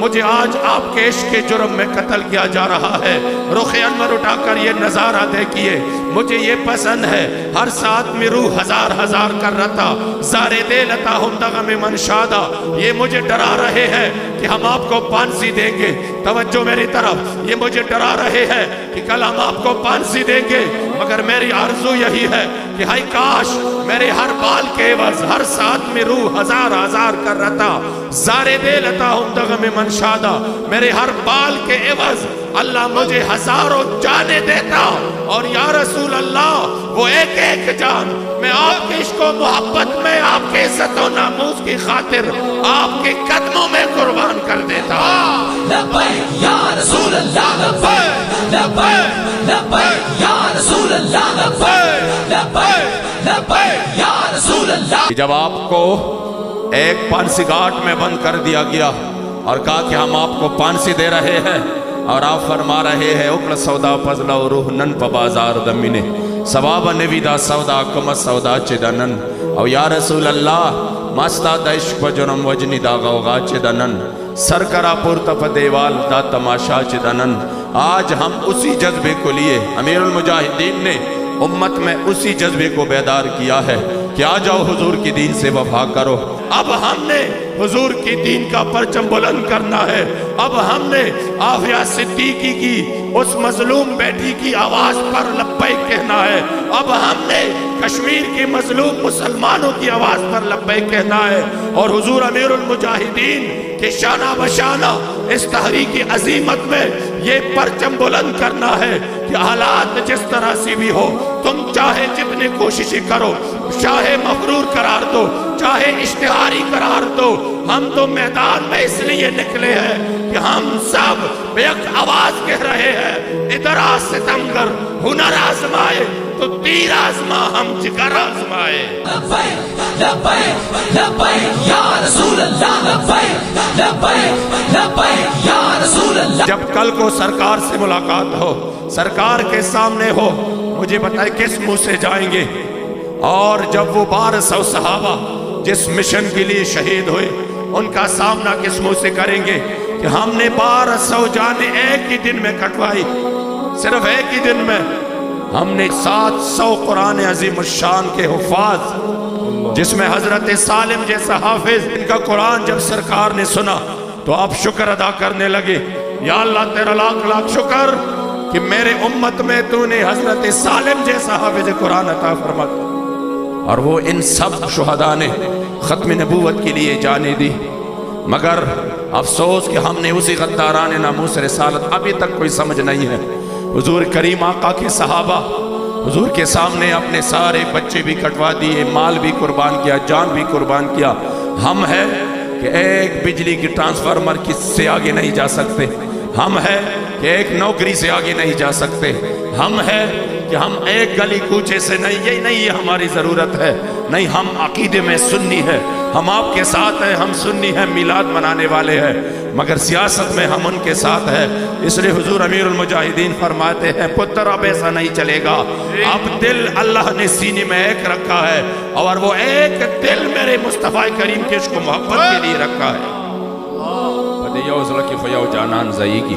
مجھے آج آپ کے عشق کے جرم میں قتل کیا جا رہا ہے۔ رخ انور اٹھا کر یہ نظارہ دیکھیے، مجھے یہ پسند ہے، ہر ساتھ میں روح ہزار ہزار کر رہتا زار دل عطا ہمدغم منشادہ۔ یہ مجھے ڈرا رہے ہیں کہ ہم آپ کو پھانسی دیں گے، توجہ میری طرف، یہ مجھے ڈرا رہے ہیں کہ کل ہم آپ کو پھانسی دیں گے، مگر میری آرزو یہی ہے کہ ہائی کاش میرے ہر بال کے عوض ہر ساتھ میں روح ہزار ہزار کر رہتا زار دل عطا ہمدغم منشادہ، میرے ہر بال کے عوض اللہ مجھے ہزاروں جانیں دیتا، اور یا رسول اللہ وہ ایک ایک جان میں آپ کے عشق و محبت میں آپ کے عزت و ناموس کی خاطر آپ کے قدموں میں قربان کر دیتا۔ لبیک یا رسول اللہ، لبیک لبیک لبیک یا رسول اللہ، لبیک لبیک لبیک یا رسول اللہ۔ جب آپ کو ایک پھانسی گھاٹ میں بند کر دیا گیا اور کہا کہ ہم آپ کو پھانسی دے رہے ہیں، اور آپ فرما رہے ہیں اکل سودا پزلا و روح نن پا بازار دمینے سوابا نویدہ سودا کم سودا چی دنن، او یا رسول اللہ ماستا دا عشق پا جنم وجنی دا غوغا چی دنن، سر کرا پورتا پا دیوال دا تماشا چی دنن۔ آج ہم اسی جذبے کو لیے، امیر المجاہدین نے امت میں اسی جذبے کو بیدار کیا ہے کہ آ جاؤ حضور کی دین سے وفا کرو۔ اب ہم نے حضور کی دین کا پرچم بلند کرنا ہے، اب ہم نے آفیہ صدیقی کی اس مظلوم بیٹی کی آواز پر لبیک کہنا ہے، اب ہم نے کشمیر کی مظلوم مسلمانوں کی آواز پر لبیک کہنا ہے، اور حضور امیر المجاہدین کہ شانہ بشانہ اس تحریک عظیمت میں یہ پرچم بلند کرنا ہے کہ حالات جس طرح سی بھی ہو، تم چاہے جتنی کوششیں کرو، چاہے مغرور قرار دو، چاہے اشتہاری قرار دو، ہم تو میدان میں اس لیے نکلے ہیں کہ ہم سب ایک آواز کہہ رہے ہیں، ادھر آ ستمگر ہنر آزمائے تو تیر آزما ہم جگر آزمائے۔ لبیک لبیک لبیک یا رسول اللہ، لبیک لبیک لبیک یا رسول اللہ۔ جب کل کو سرکار سے ملاقات ہو، سرکار کے سامنے ہو، مجھے بتائے کس منہ سے جائیں گے؟ اور جب وہ 1200 صحابہ جس مشن کے لیے شہید ہوئے ان کا سامنا کس منہ سے کریں گے کہ ہم نے 1200 جانیں ایک ہی دن میں کٹوائی، صرف ایک ہی دن میں ہم نے 700 قرآن عظیم الشان کے حفاظ، جس میں حضرت سالم جیسا حافظ، ان کا قرآن جب سرکار نے سنا تو آپ شکر ادا کرنے لگے، یا اللہ تیرا لاکھ لاکھ شکر کہ میرے امت میں تو نے حضرت سالم جیسا حافظ قرآن عطا فرما۔ اور وہ ان سب شہداء نے ختم نبوت کے لیے جانیں دی، مگر افسوس کہ ہم نے اسی غداران ناموس رسالت ابھی تک کوئی سمجھ نہیں ہے۔ حضور کریم آقا کے صحابہ حضور کے سامنے اپنے سارے بچے بھی کٹوا دیے، مال بھی قربان کیا، جان بھی قربان کیا۔ ہم ہے کہ ایک بجلی کی ٹرانسفارمر کس سے آگے نہیں جا سکتے، ہم ہے کہ ایک نوکری سے آگے نہیں جا سکتے، ہم ہے کہ ہم ایک گلی کوچے سے نہیں، یہی نہیں یہ ہماری ضرورت ہے، نہیں ہم عقیدے میں سنی ہے، ہم آپ کے ساتھ ہیں، ہم سنی ہیں، میلاد منانے والے ہیں، مگر سیاست میں ہم ان کے ساتھ ہیں۔ اس لیے حضور امیر المجاہدین فرماتے ہیں پتر اب ایسا نہیں چلے گا، اب دل اللہ نے سینے میں ایک رکھا ہے، اور وہ ایک دل میرے مصطفیٰ کریم کے عشق و محبت کے لیے رکھا ہے۔ پدے یو زلکی خیاو جانان زئیگی،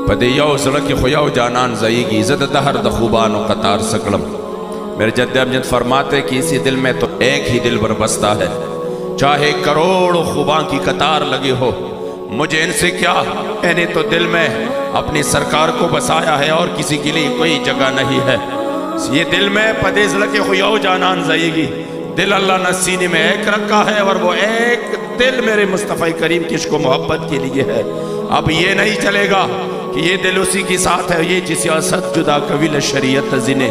پدے یو زلکی خیاو جانان زئیگی، زد دہر دخوبان و قطار سکلم۔ میرے جد امجد فرماتے کہ اسی دل میں تو ایک ہی دل بربستہ ہے، چاہے کروڑ خوبان کی قطار لگی ہو، مجھے ان سے کیا، میں نے تو دل میں اپنی سرکار کو بسایا ہے اور کسی کے لیے کوئی جگہ نہیں ہے۔ یہ دل میں پدے زلکی خیاو جانان زئیگی، دل اللہ نے سینے میں ایک رکھا ہے، اور وہ ایک دل میرے مصطفیٰ کریم کی عشق و محبت کے لیے ہے۔ اب یہ نہیں چلے گا کہ یہ دل اسی کے ساتھ ہے، یہ جس سیاست جدا قویل شریعت زنے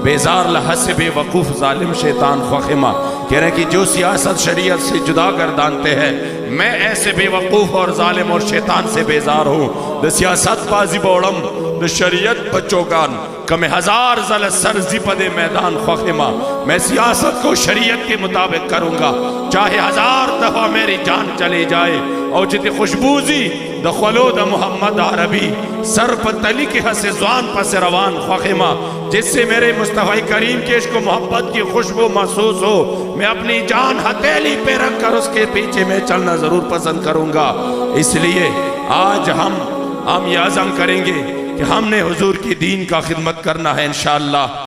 بیزار لحظ بے وقوف ظالم شیطان فخمہ، کہہ رہے کہ جو سیاست شریعت سے جدا گردانتے ہیں، میں ایسے بے وقوف اور ظالم اور شیطان سے بیزار ہوں۔ دا سیاست بازی بوڑم دا شریعت بچوگان کم ہزار زل سر زپد میدان فخمہ، میں سیاست کو شریعت کے مطابق کروں گا، چاہے 1000 دفعہ میری جان چلے جائے، اور جتی خوشبوزی دا خلود محمد عربی سر پتلی کے حسِ زوان پس روان فخمہ، جس سے میرے مصطفیٰ کریم کے عشق و محبت کی خوشبو محسوس ہو، میں اپنی جان ہتھیلی پہ رکھ کر اس کے پیچھے میں چلنا ضرور پسند کروں گا۔ اس لیے آج ہم یہ عزم کریں گے کہ ہم نے حضور کی دین کا خدمت کرنا ہے انشاءاللہ۔